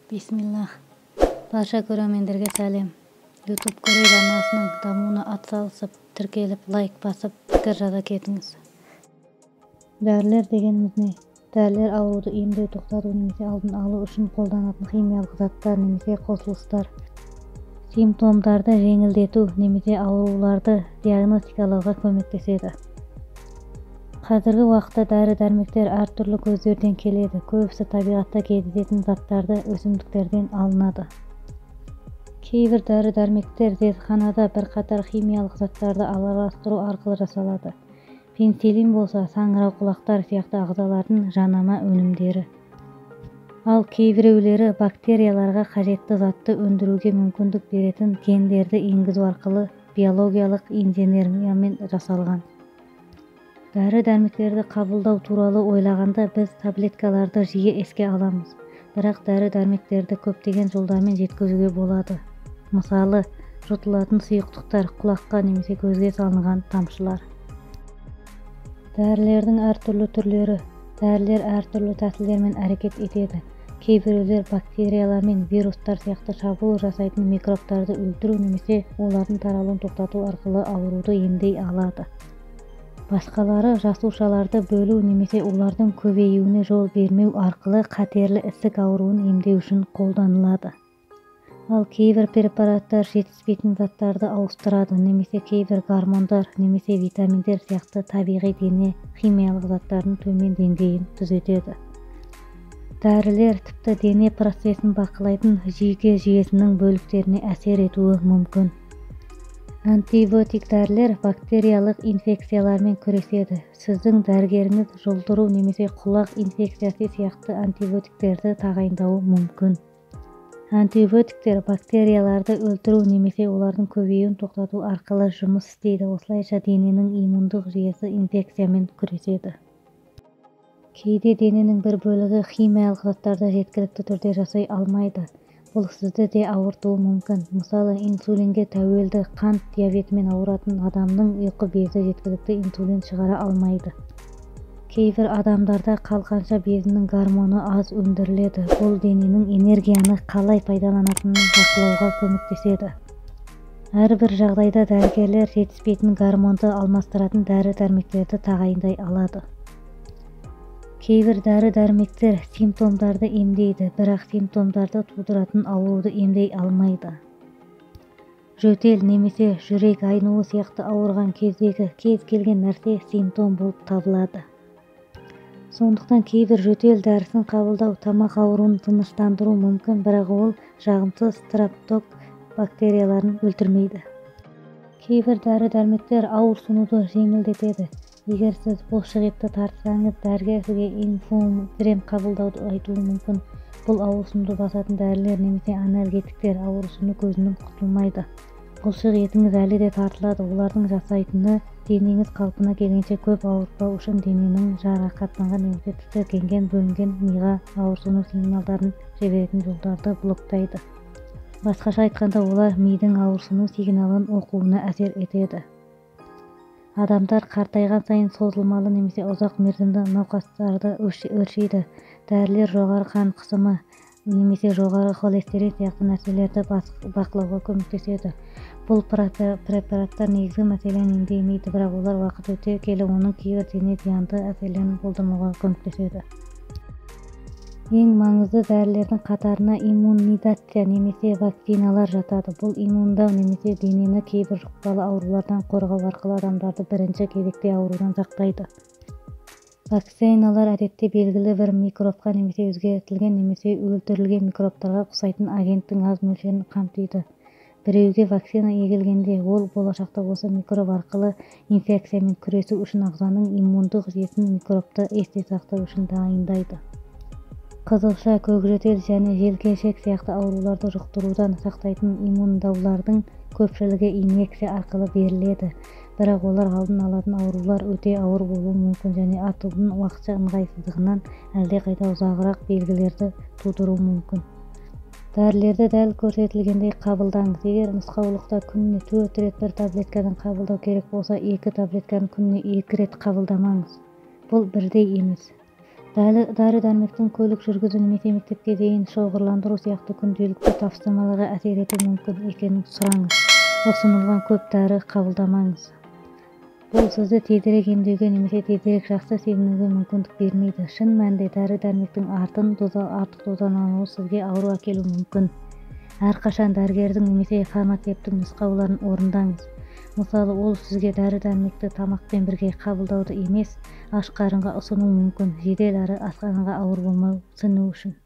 Бисмиллах. Барша көрермендерге сәлем. YouTube Корей арнасының дамуына атсалысып, тіркеліп, лайк басып, пікір жаза кетіңіз. Дәрілер дегеніміз не? Дәрілер ауруды емдеу, тоқтату немесе алдын алу үшін қолданатын химиялық заттар немесе қосылыстар. Симптомдарды жеңілдету немесе ауруларды диагностикалауға көмектеседі. Қазіргі уақытта дәрі-дәрмектер әртүрлі көздерден келеді. Көбісі табиғатта кездесетін заттарды өсімдіктерден алынады. Кейбір дәрі-дәрмектер зертханада бірқатар химиялық заттарды араластыру арқылы жасалады. Пенициллин болса, саңырауқұлақтар сияқты ағзалардың жанама өнімдері. Ал кейбіреулері бактерияларға қажетті затты өндіруге мүмкіндік беретін гендерді енгізу арқылы биологиялық инженериямен жасалған. Дәрі-дәрмектерді қабылдау туралы ойлағанда біз таблеткаларды жиі еске аламыз. Бірақ дәрі-дәрмектерді көптеген жолдармен жеткізуге болады. Мысалы, жұтылатын сұйықтықтар, құлаққа немесе көзге салынған тамшылар. Дәрілердің әртүрлі түрлері. Дәрілер әртүрлі тәсілдермен әрекет етеді. Кейбіреулер бактериялар мен вирустар сияқты шабуыл жасайтын микробтарды өлтіру немесе олардың таралуын тоқтату арқылы ауруды емдей алады. Басқалары жасушаларды бөлу немесе олардың көбеюіне жол бермеу арқылы қатерлі ісік ауруын емдеу үшін қолданылады. Ал кейбір препараттар жетіспейтін заттарды ауыстырады, немесе кейбір гормондар немесе витаминдер сияқты табиғи дене химиялық заттардың төмен деңгейін түзетеді. Дәрілер тіпті дене процесін бақылайтын жүйке жүйесінің бөліктеріне әсер етуі мүмкін. Антибиотик дәрілер бактериялық инфекциялармен күреседі. Сіздің дәрігеріңіз жұлдыру немесе құлақ инфекциясы сияқты антибиотиктерді тағайындауы мүмкін. Антибиотиктер бактерияларды өлтіру немесе олардың көбеюін тоқтату арқылы жұмыс істейді. Осылайша дененің иммундық жүйесі инфекциямен күреседі. Кейде дененің бір бөлігі химиялық заттарды жеткілікті түрде жасай алмайды. Бұл сізді де ауыртуы мүмкін. Мысалы, инсулинге тәуелді қант диабетімен ауыратын адамның ұйқы безі жеткілікті инсулин шығара алмайды. Кейбір адамдарда қалқанша безінің гормоны аз өндіріледі. Бұл дененің энергияны қалай пайдаланатынын бақылауға көмектеседі. Әрбір жағдайда дәрігерлер жетіспейтін гормонды алмастыратын дәрі-дәрмектерді тағайындай алады. Кейбір дәрі-дәрмектер симптомдарды емдейді, бірақ симптомдарды тудыратын ауруды емдей алмайды. Жөтел немесе жүрек айнуы сияқты ауырған кездегі кез келген нәрсе симптом болып табылады. Сондықтан кейбір жөтел дәрісін қабылдау тамақ ауруын тыныштандыру мүмкін, бірақ ол жағымсыз стрептокок бактерияларын өлтірмейді. Кейбір дәрі-дәрмектер ауырсынуды жеңілдетеді. Егер сіз бұлшықетті тартсаңыз, дәрігер сізге инфузорем қабылдауды айтуы мүмкін. Бұл ауырсынуды басатын дәрілер немесе анальгетиктер ауырсыну көзінен құтылмайды. Бұлшық етіңіз әлі де тартылады. Олардың жасайтыны денеңіз қалпына келгенше көп ауыртпау үшін дененің жарақаттанған немесе тітіркенген бөлінген миға ауырсыну сигналдарын жіберетін жолдарды блоктайды. Басқаша айтқанда, олар мидың ауырсыну сигналын оқуына әсер етеді. Адамдар қартайған сайын созылмалы немесе ұзақ мерзімді науқастарды өршиді. Дәрілер жоғары қан қысымы немесе жоғары холестерин сияқты нәрселерді бақылауға көмектеседі. Бұл препараттар негізгі мәселені емдемейді, бірақ олар уақыт өте келе оның кейбір дене зиянды әсерлерін болдырмауға көмектеседі. Ең маңызды дәрілердің қатарына иммунизация немесе вакциналар жатады. Бұл иммундау немесе денені кейбір жұқпалы аурулардан қорғау арқылы адамдарды бірінші кезекте аурудан сақтайды. Вакциналар әдетте белгілі бір микробқа немесе өзгертілген немесе өлтірілген микробтарға ұқсайтын агенттің аз мөлшерін қамтиды. Біреуге вакцина егілгенде, ол болашақта осы микроб арқылы инфекциямен күресу үшін ағзаның иммундық жүйесін микробты есте сақтау үшін дайындайды. Қызылша, көкжөтел және желкешек сияқты ауруларды жұқтырудан сақтайтын иммундаулардың көпшілігі инъекция арқылы беріледі. Бірақ олар алдын алатын аурулар өте ауыр болуы мүмкін және атудың уақытша ыңғайсыздығынан әлдеқайда ұзағырақ белгілерді тудыруы мүмкін. Дәрілерді дәл көрсетілгендей қабылдаңыз. Егер нұсқаулықта күніне 4 рет бір таблеткадан қабылдау керек болса, 2 таблетканы күніне 2 рет қабылдамаңыз. Бұл бірдей емес. Дары-дәрмектің көлік жүргізу немесе мектепке дейін шоғырландыру сияқты күнделікті тапсырмаларға әсер етуі мүмкін екенін сұраңыз. Ұсынылған көп дәрі қабылдамаңыз. Бұл сізді тезірек емдеуге немесе тезірек жақсы сезінуге мүмкіндік бермейді. Шын мәнінде дәрі-дәрмектің артық дозалануы сізге ауру әкелуі мүмкін. Әрқашан дәрігердің немесе фармацевттің нұсқауларын орындаңыз. Мысалы, ол сізге дәрі-дәрмекті тамақпен бірге қабылдауды емес, аш қарынға ұсынуы мүмкін. Жедел әрі асқазанға ауыр болмау сыну үшін.